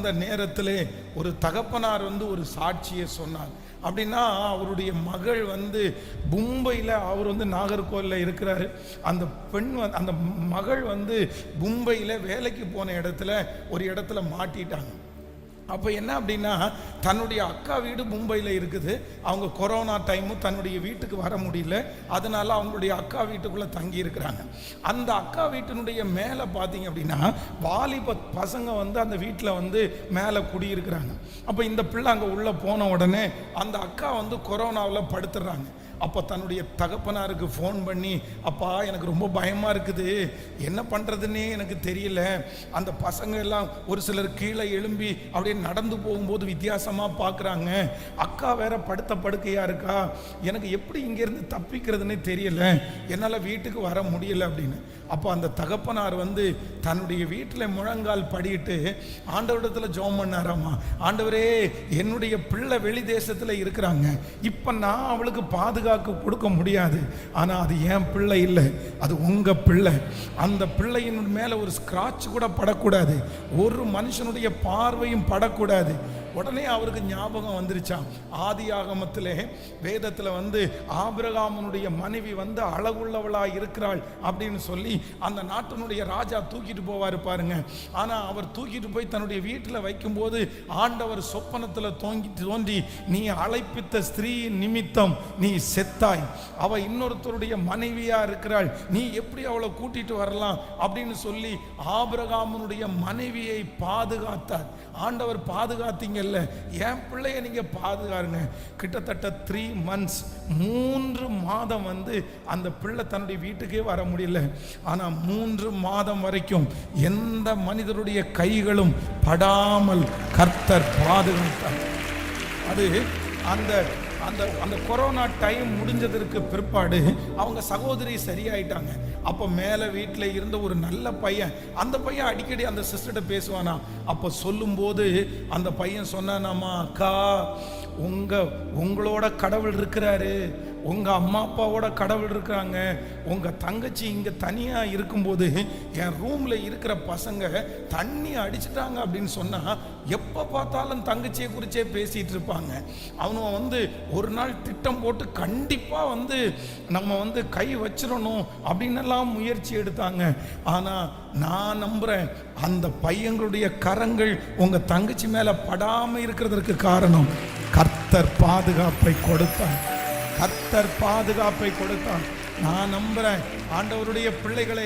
அந்த நேரத்திலே ஒரு தகப்பனார் ஒரு சாட்சியை சொன்னார். அப்படின்னா அவருடைய மகள் மும்பையில், அவர் நாகர்கோவிலில் இருக்கிறாரு. அந்த பெண் அந்த மகள் மும்பையில் வேலைக்கு போன இடத்துல ஒரு இடத்துல மாட்டிட்டாங்க. அப்போ என்ன அப்படின்னா, தன்னுடைய அக்கா வீடு மும்பையில் இருக்குது. அவங்க கொரோனா டைமு தன்னுடைய வீட்டுக்கு வர முடியல. அதனால அவங்களுடைய அக்கா வீட்டுக்குள்ளே தங்கி இருக்கிறாங்க. அந்த அக்கா வீட்டினுடைய மேலே பார்த்தீங்க அப்படின்னா வாலிப பசங்க அந்த வீட்டில் மேலே குடியிருக்கிறாங்க. அப்போ இந்த பிள்ளை அங்கே உள்ளே போன உடனே அந்த அக்கா கொரோனாவில் படுத்துடுறாங்க. அப்போ தன்னுடைய தகப்பனாருக்கு ஃபோன் பண்ணி, அப்பா எனக்கு ரொம்ப பயமாக இருக்குது, என்ன பண்ணுறதுன்னே எனக்கு தெரியல. அந்த பசங்க எல்லாம் ஒரு சிலர் கீழே எழும்பி அப்படியே நடந்து போகும்போது வித்தியாசமாக பார்க்குறாங்க. அக்கா வேற படுத்த படுக்கையாக இருக்கா, எனக்கு எப்படி இங்கேருந்து தப்பிக்கிறதுனே தெரியல, என்னால் வீட்டுக்கு வர முடியல அப்படின்னு. அப்போ அந்த தகப்பனார் தன்னுடைய வீட்டில் முழங்கால் படிட்டு ஆண்டவரிடத்தில் ஜெபம் பண்ணாராமா. ஆண்டவரே, என்னுடைய பிள்ளை வெளி தேசத்தில் இருக்கிறாங்க, இப்போ நான் அவளுக்கு பாதுகாக்க கொடுக்க முடியாது, ஆனால் அது என் பிள்ளை இல்லை, அது உங்கள் பிள்ளை. அந்த பிள்ளையின் மேலே ஒரு ஸ்கிராட்ச் கூட படக்கூடாது, ஒரு மனுஷனுடைய பார்வையும் படக்கூடாது. உடனே அவருக்கு ஞாபகம் வந்துருச்சான். ஆதி ஆகமத்திலே வேதத்தில் ஆபிரகாமனுடைய மனைவி அழகுள்ளவளாக இருக்கிறாள் அப்படின்னு சொல்லி அந்த நாட்டினுடைய ராஜா தூக்கிட்டு போவார் பாருங்க. ஆனால் அவர் தூக்கிட்டு போய் தன்னுடைய வீட்டில் வைக்கும்போது ஆண்டவர் சொப்பனத்தில் தோன்றி, நீ அழைப்பித்த ஸ்திரீயின் நிமித்தம் நீ செத்தாய், அவ இன்னொருத்தருடைய மனைவியா இருக்கிறாள், நீ எப்படி அவளை கூட்டிட்டு வரலாம் அப்படின்னு சொல்லி ஆபிரகாமனுடைய மனைவியை பாதுகாத்தார். ஆண்டவர் பாதுகாத்தீங்கல்ல, என் பிள்ளைய நீங்க பாதுகாருங்க. கிட்டத்தட்ட 3 months 3 மாதம் அந்த பிள்ளை தன்னுடைய வீட்டுக்கே வர முடியல. ஆனா 3 மாதம் வரைக்கும் எந்த மனிதருடைய கைகளும் படாமல் கர்த்தர் பாதுகாத்தார். அது அந்த அந்த அந்த கொரோனா டைம் முடிஞ்சதற்கு பிற்பாடு அவங்க சகோதரி சரியாயிட்டாங்க. அப்போ மேலே வீட்டில் இருந்த ஒரு நல்ல பையன், அந்த பையன் அடிக்கடி அந்த சிஸ்டர்கிட்ட பேசுவானா. அப்போ சொல்லும்போது அந்த பையன் சொன்னானாமா, அக்கா, உங்களோட கடவுள் இருக்கிறாரு, உங்கள் அம்மா அப்பாவோட கடவுள் இருக்கிறாங்க, உங்கள் தங்கச்சி இங்கே தனியாக இருக்கும்போது என் ரூமில் இருக்கிற பசங்க தண்ணி அடிச்சிட்டாங்க அப்படின்னு சொன்னால் எப்போ பார்த்தாலும் தங்கச்சியை குறிச்சே பேசிகிட்டு இருப்பாங்க. அவனும் ஒரு நாள் திட்டம் போட்டு கண்டிப்பாக நம்ம கை வச்சிடணும் அப்படின்னெல்லாம் முயற்சி எடுத்தாங்க. ஆனால் நான் நம்புகிறேன், அந்த பையங்களுடைய கரங்கள் உங்கள் தங்கச்சி மேலே படாமல் இருக்கிறதற்கு காரணம் கர்த்தர் பாதுகாப்பை கொடுத்தார். கர்த்தர் பாதுகாப்பை கொடுத்தான். நான் நம்புறேன், ஆண்டவருடைய பிள்ளைகளை